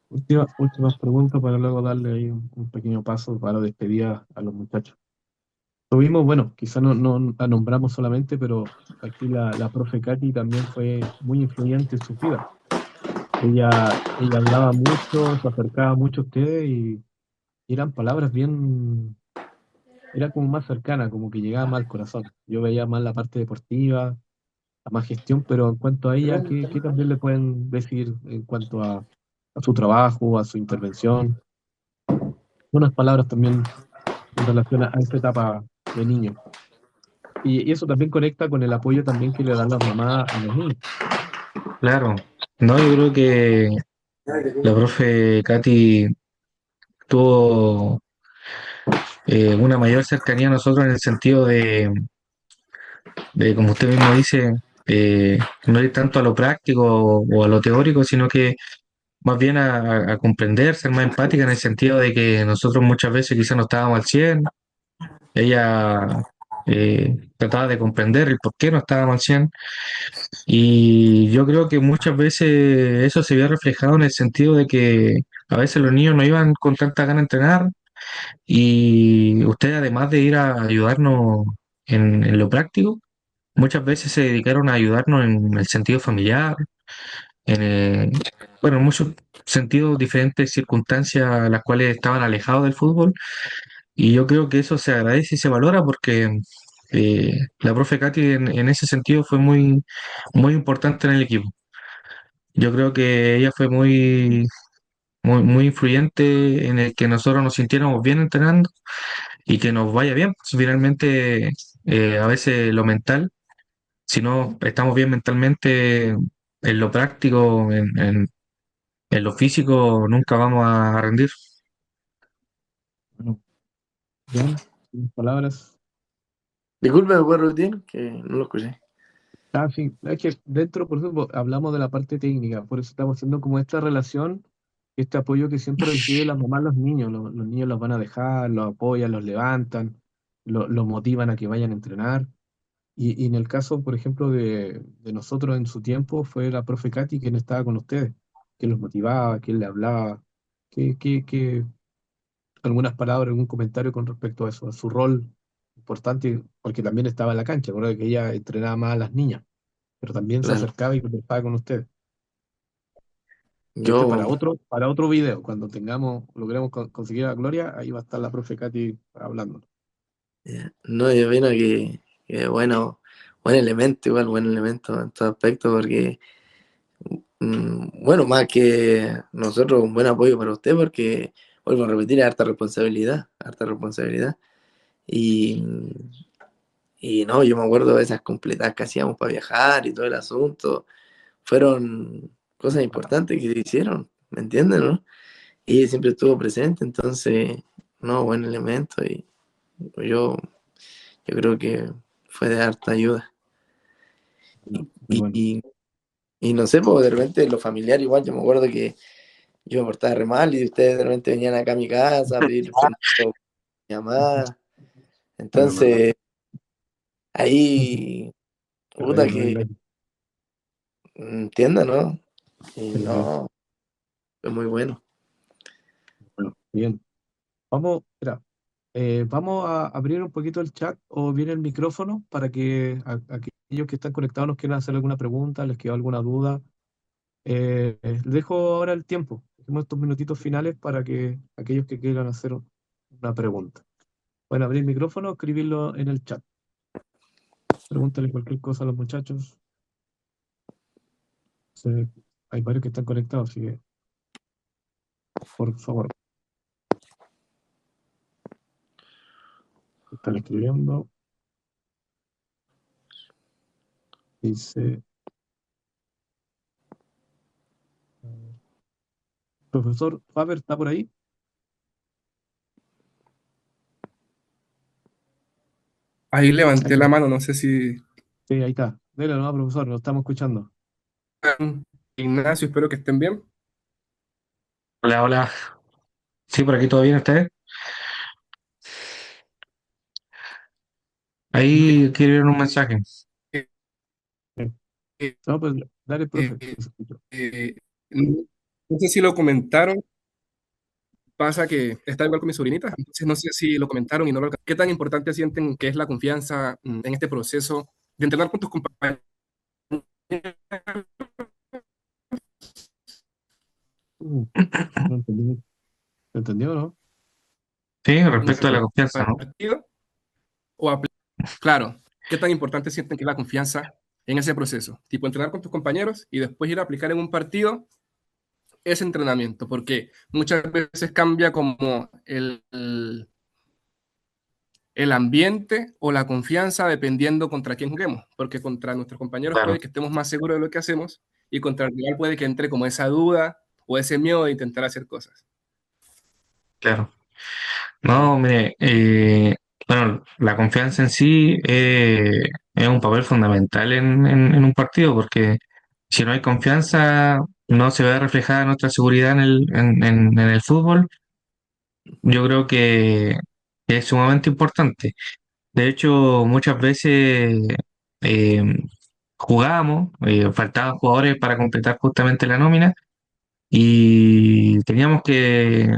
Últimas preguntas para luego darle ahí un pequeño paso para despedir a los muchachos. Tuvimos, bueno, quizá no la nombramos solamente, pero aquí la profe Katy también fue muy influyente en su vida. Ella hablaba mucho, se acercaba mucho a ustedes y eran palabras bien, era como más cercana, como que llegaba más al corazón. Yo veía más la parte deportiva, la más gestión, pero en cuanto a ella, ¿qué también le pueden decir en cuanto a su trabajo, a su intervención? Unas palabras también en relación a esa etapa de niño. Y eso también conecta con el apoyo también que le dan las mamás a los niños. Claro, no, yo creo que la profe Katy tuvo una mayor cercanía a nosotros en el sentido de, como usted mismo dice, no ir tanto a lo práctico o a lo teórico, sino que más bien a comprender, ser más empática en el sentido de que nosotros muchas veces quizás no estábamos al 100. Ella trataba de comprender el por qué no estábamos al 100. Y yo creo que muchas veces eso se vio reflejado en el sentido de que a veces los niños no iban con tanta gana a entrenar y usted además de ir a ayudarnos en lo práctico, muchas veces se dedicaron a ayudarnos en el sentido familiar, en, bueno, en muchos sentidos, diferentes circunstancias a las cuales estaban alejados del fútbol. Y yo creo que eso se agradece y se valora porque la profe Katy en ese sentido fue muy importante en el equipo. Yo creo que ella fue muy influyente en el que nosotros nos sintiéramos bien entrenando y que nos vaya bien. Finalmente, a veces lo mental, si no estamos bien mentalmente, en lo práctico, en lo físico, nunca vamos a rendir. Bueno, Jan, unas palabras. Disculpe, ¿me puede repetir? Que no lo escuché. Ah, sí, es que dentro, por ejemplo, hablamos de la parte técnica, por eso estamos haciendo como esta relación, este apoyo que siempre recibe la mamá a los niños. Los niños los van a dejar, los apoyan, los levantan, los motivan a que vayan a entrenar. Y en el caso, por ejemplo, de nosotros en su tiempo, fue la profe Katy quien estaba con ustedes, quien los motivaba, quien le hablaba, que algunas palabras, algún comentario con respecto a eso, a su rol importante, porque también estaba en la cancha, recuerda que ella entrenaba más a las niñas, pero también se Claro. acercaba y conversaba con ustedes. Y este Yo, para otro video, cuando logremos conseguir a Gloria, ahí va a estar la profe Katy hablando. no, yo opino que bueno, buen elemento, igual buen elemento en todo aspecto, porque, bueno, más que nosotros, un buen apoyo para usted, porque, vuelvo a repetir, es harta responsabilidad, harta responsabilidad. Y, y no, yo me acuerdo de esas completas que hacíamos para viajar y todo el asunto, fueron cosas importantes que se hicieron, ¿me entienden, no? Y ella siempre estuvo presente, entonces, no, buen elemento, y yo, yo creo que fue de harta ayuda. Bueno, muy Y, bueno. y, y no sé, pues de repente los familiares igual, yo me acuerdo que yo me portaba re mal y ustedes de repente venían acá a mi casa a pedir permiso con mi mamá. Bueno, verdad. Entonces, ahí, Te puta recuerdo, que gracias. entienda, ¿no? Y Sí, sí. no, es muy bueno. Bueno, bien. Vamos, espera, vamos a abrir un poquito el chat o bien el micrófono para que aquellos que están conectados nos quieran hacer alguna pregunta, les quedó alguna duda. Les dejo ahora el tiempo. Dejemos estos minutitos finales para que aquellos que quieran hacer una pregunta. Pueden abrir el micrófono o escribirlo en el chat. Pregúntale cualquier cosa a los muchachos. Se- Hay varios que están conectados, así que por favor. están escribiendo. Dice, profesor Faber, ¿está por ahí? Ahí Ahí levanté la está. mano, no sé si... Sí, ahí está. Dele, no, profesor, lo estamos escuchando. Ignacio, espero que estén bien. Hola, hola. Sí, por aquí todo bien, ¿ustedes? Ahí quiero un mensaje. Eh, Sí. eh, No, pues dale, profe. eh, Que se escuchó. eh, no sé si lo comentaron, pasa que está igual con mi sobrinita, entonces no sé si lo comentaron y no lo... ¿Qué tan importante sienten que es la confianza en este proceso de entrenar con tus compañeros? Uh, no entendí. ¿Entendió, no? Sí, En respecto a la el confianza, ¿no? partido o claro, ¿qué tan importante sienten que es la confianza en ese proceso? Tipo, entrenar con tus compañeros y después ir a aplicar en un partido ese entrenamiento, porque muchas veces cambia como el ambiente o la confianza dependiendo contra quién juguemos, porque contra nuestros compañeros Claro, puede que estemos más seguros de lo que hacemos y contra el rival puede que entre como esa duda o ese miedo de intentar hacer cosas. claro. No, mire, bueno, la confianza en sí es un papel fundamental en un partido, porque si no hay confianza, no se ve reflejada nuestra seguridad en el fútbol. Yo creo que es sumamente importante. De hecho, muchas veces eh, jugábamos, faltaban jugadores para completar justamente la nómina y teníamos que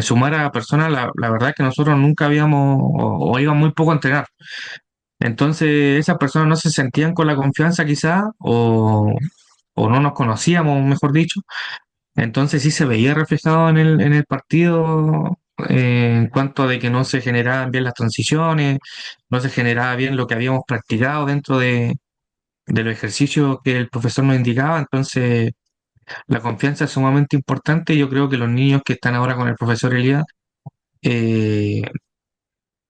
sumar a personas, la verdad que nosotros nunca habíamos o íbamos muy poco a entrenar. Entonces esas personas no se sentían con la confianza quizá o no nos conocíamos, mejor dicho. Entonces sí se veía reflejado en el partido en cuanto de que no se generaban bien las transiciones, no se generaba bien lo que habíamos practicado dentro de los ejercicios que el profesor nos indicaba. Entonces la confianza es sumamente importante y yo creo que los niños que están ahora con el profesor Elías, eh,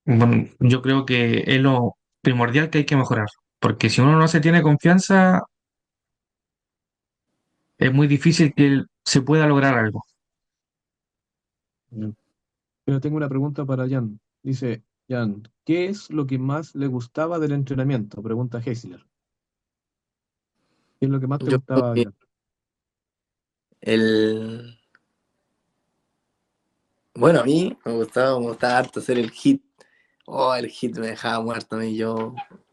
bueno, yo creo que es lo primordial que hay que mejorar, porque si uno no se tiene confianza, es muy difícil que se pueda lograr algo. Bien. Pero tengo una pregunta para Jan. Dice, Jan, ¿qué es lo que más le gustaba del entrenamiento? Pregunta Hessler. ¿Qué es lo que más te Yo creo gustaba, que Jan? el... Bueno, a mí me gustaba harto hacer el hit. Oh, el hit me dejaba muerto a mí.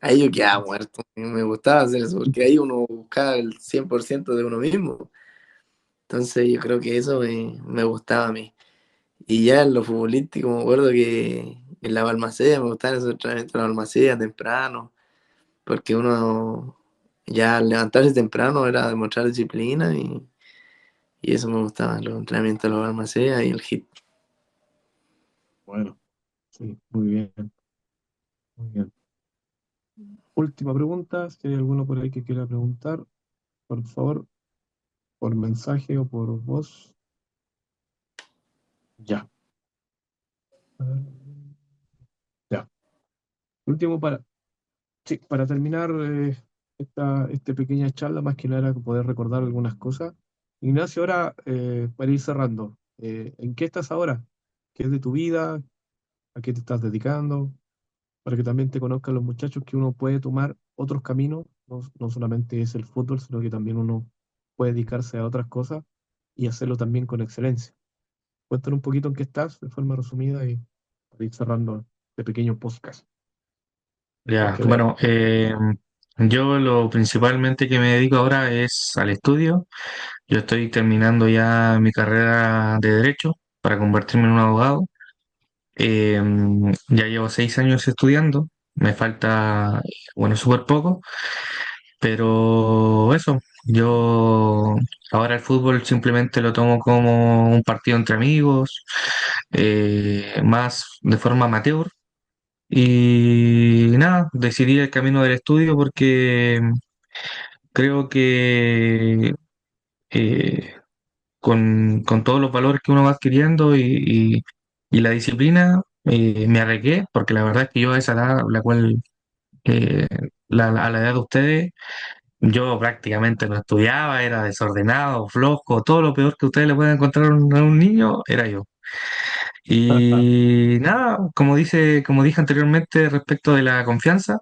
Ahí yo quedaba muerto. Me gustaba hacer eso, porque ahí uno buscaba el 100% de uno mismo. Entonces yo creo que eso me gustaba a mí. Y ya en lo futbolístico me acuerdo que en la Balmaceda me gustaban esos entrenamientos en la Balmaceda temprano, porque uno ya al levantarse temprano era demostrar disciplina y eso me gustaba, los entrenamientos de la Balmaceda y el hit. Bueno, sí, muy bien, muy bien. Última pregunta, si hay alguno por ahí que quiera preguntar, por favor, por mensaje o por voz. Ya. A ver, ya. Último sí, para terminar esta pequeña charla, más que nada era poder recordar algunas cosas. Ignacio, ahora para ir cerrando, ¿en qué estás ahora? ¿Qué es de tu vida? ¿A qué te estás dedicando? Para que también te conozcan los muchachos que uno puede tomar otros caminos, no solamente es el fútbol, sino que también uno puede dedicarse a otras cosas y hacerlo también con excelencia. Cuéntanos un poquito en qué estás, de forma resumida, y para ir cerrando este pequeño podcast. Más Ya, que leer. bueno, yo lo principalmente que me dedico ahora es al estudio. Yo estoy terminando ya mi carrera de Derecho para convertirme en un abogado. Eh, ya llevo 6 años estudiando, me falta, bueno, súper poco, pero eso, yo ahora el fútbol simplemente lo tomo como un partido entre amigos, más de forma amateur. Y nada, decidí el camino del estudio porque creo que con todos los valores que uno va adquiriendo y la disciplina, Me arriesgué, porque la verdad es que yo a esa edad, la cual, eh, a la edad de ustedes, yo prácticamente no estudiaba, era desordenado, flojo, todo lo peor que ustedes le pueden encontrar a un niño, era yo. Y nada, como dije anteriormente respecto de la confianza,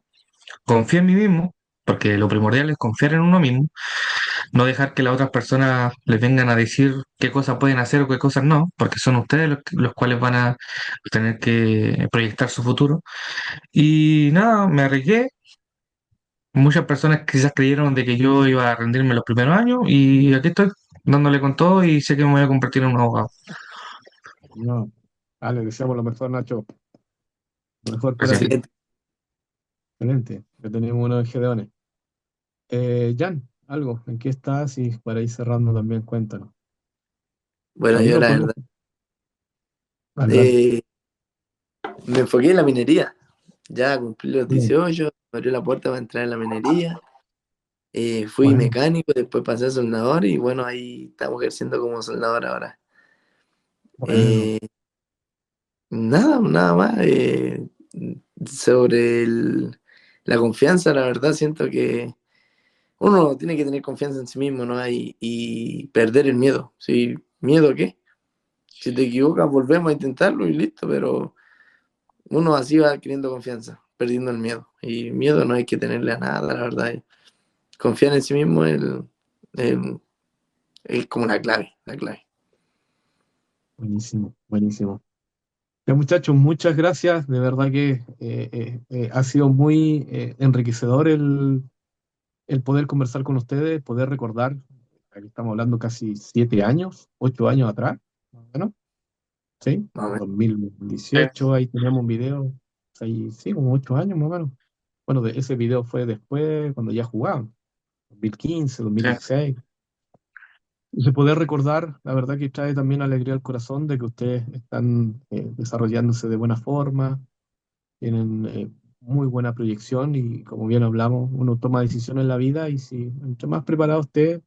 confío en mí mismo, porque lo primordial es confiar en uno mismo, no dejar que las otras personas les vengan a decir qué cosas pueden hacer o qué cosas no, porque son ustedes los cuales van a tener que proyectar su futuro. Y nada, me arriesgué. Muchas personas quizás creyeron de que yo iba a rendirme los primeros años y aquí estoy dándole con todo y sé que me voy a convertir en un abogado. No. Le deseamos lo mejor, Nacho. Lo mejor para Gracias. ti. Excelente. Excelente. Ya tenemos uno de Gedeones. Jan, algo, ¿en qué estás? Y para ir cerrando también, cuéntanos. Bueno, También yo lo la podemos. verdad, Adelante. eh, me enfoqué en la minería. Ya cumplí los Bien. 18, me abrió la puerta para entrar en la minería. Fui Bueno, mecánico, después pasé a soldador y bueno, ahí estamos ejerciendo como soldador ahora. bueno, Eh, nada más. Sobre la confianza, la verdad siento que uno tiene que tener confianza en sí mismo, ¿no? Y perder el miedo. ¿Sí? ¿Miedo a qué? Si te equivocas, volvemos a intentarlo y listo, pero uno así va adquiriendo confianza, perdiendo el miedo. Y miedo no hay que tenerle a nada, la verdad. Confiar en sí mismo el- es como la clave, la clave. buenísimo, buenísimo. Ya, muchachos, muchas gracias. De verdad que ha sido muy enriquecedor el poder conversar con ustedes, poder recordar, aquí estamos hablando casi 7 años, 8 años atrás, más o menos, ¿sí? Más o menos. Dos mil dieciocho ahí teníamos un video, ahí, sí, como 8 años más o menos. Bueno, ese video fue después, cuando ya jugaban, 2015, Sí, 2016. Y poder recordar, la verdad que trae también alegría al corazón de que ustedes están desarrollándose de buena forma, tienen muy buena proyección y como bien hablamos, uno toma decisiones en la vida y si entre más preparado esté,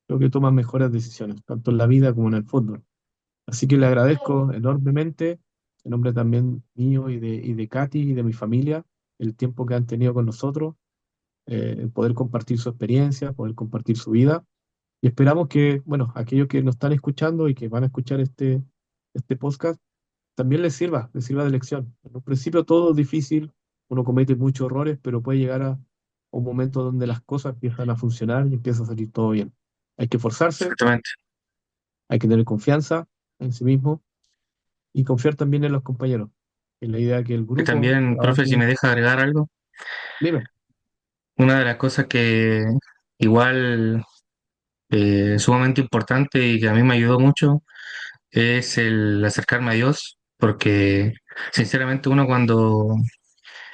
creo que toma mejores decisiones, tanto en la vida como en el fútbol. Así que le agradezco enormemente, en nombre también mío y de Katy y de mi familia, el tiempo que han tenido con nosotros, el poder compartir su experiencia, poder compartir su vida. Y esperamos que, bueno, aquellos que nos están escuchando y que van a escuchar este podcast, también les sirva de lección. En un principio todo es difícil, uno comete muchos errores, pero puede llegar a un momento donde las cosas empiezan a funcionar y empieza a salir todo bien. Hay que esforzarse, exactamente. hay que tener confianza en sí mismo y confiar también en los compañeros. En la idea que el Y grupo de también, profe, si trabajo, me deja agregar algo, dime, una de las cosas que igual sumamente importante y que a mí me ayudó mucho es el acercarme a Dios, porque sinceramente uno cuando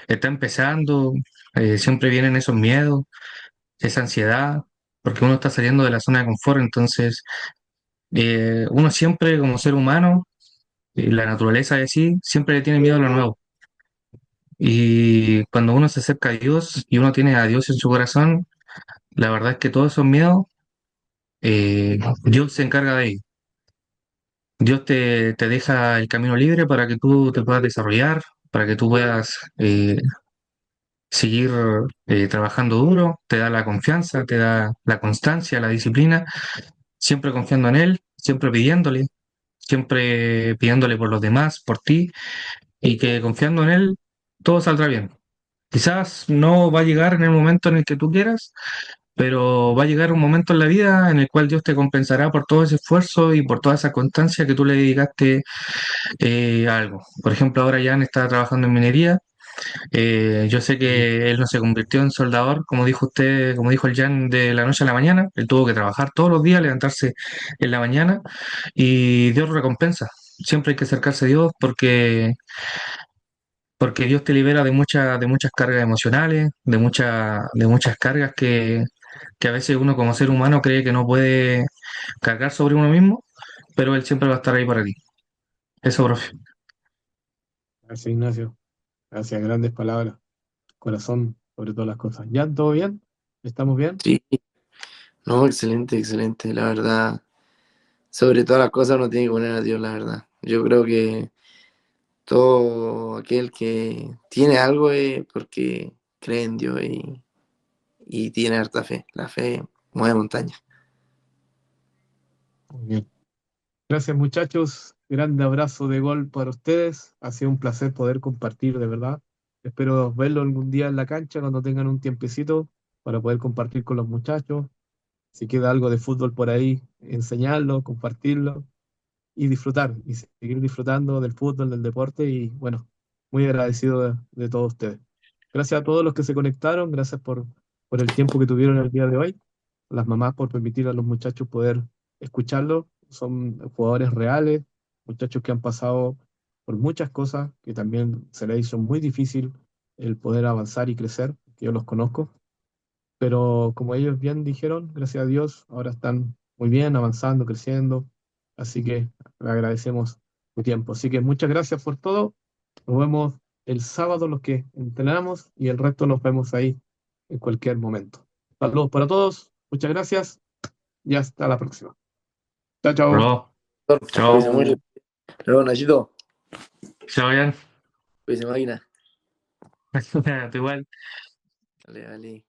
está empezando, siempre vienen esos miedos, esa ansiedad, porque uno está saliendo de la zona de confort, entonces uno siempre como ser humano, y la naturaleza es así, siempre le tiene miedo a lo nuevo. Y cuando uno se acerca a Dios y uno tiene a Dios en su corazón, la verdad es que todos esos miedos, Dios se encarga de ellos. Dios te deja el camino libre para que tú te puedas desarrollar, para que tú puedas seguir trabajando duro, te da la confianza, te da la constancia, la disciplina, siempre confiando en Él, siempre pidiéndole por los demás, por ti, y que confiando en Él, todo saldrá bien. Quizás no va a llegar en el momento en el que tú quieras, pero va a llegar un momento en la vida en el cual Dios te compensará por todo ese esfuerzo y por toda esa constancia que tú le dedicaste a algo. Por ejemplo, ahora Jan está trabajando en minería. Yo sé que él no se convirtió en soldador, como dijo usted, como dijo el Jan, de la noche a la mañana. Él tuvo que trabajar todos los días, levantarse en la mañana y Dios lo recompensa. Siempre hay que acercarse a Dios porque Dios te libera de muchas cargas emocionales, de muchas cargas que a veces uno como ser humano cree que no puede cargar sobre uno mismo, pero Él siempre va a estar ahí para ti. Eso, profe. gracias Ignacio, gracias, grandes palabras, corazón sobre todas las cosas. ¿Ya todo bien? ¿Estamos bien? Sí, no, excelente, excelente, la verdad. Sobre todas las cosas uno tiene que poner a Dios, la verdad. Yo creo que Todo aquel que tiene algo es porque cree en Dios y tiene harta fe. La fe mueve montañas. Muy bien. Gracias, muchachos. Grande abrazo de gol para ustedes. Ha sido un placer poder compartir, de verdad. Espero verlo algún día en la cancha cuando tengan un tiempecito para poder compartir con los muchachos. Si queda algo de fútbol por ahí, enseñarlo, compartirlo y disfrutar y seguir disfrutando del fútbol, del deporte y bueno, muy agradecido de todos ustedes. Gracias a todos los que se conectaron, gracias por el tiempo que tuvieron el día de hoy, las mamás por permitir a los muchachos poder escucharlo. Son jugadores reales, muchachos que han pasado por muchas cosas, que también se les hizo muy difícil el poder avanzar y crecer, que yo los conozco, pero como ellos bien dijeron, gracias a Dios, ahora están muy bien, avanzando, creciendo, así que le agradecemos su tiempo. Así que muchas gracias por todo. Nos vemos el sábado los que entrenamos y el resto nos vemos ahí en cualquier momento. Saludos para todos, muchas gracias y hasta la próxima. Chao, chao. Bro, Cuídense chao, mucho. Luego, Nachito, chao, bien. cuídense máquina. Tú igual. Vale, vale.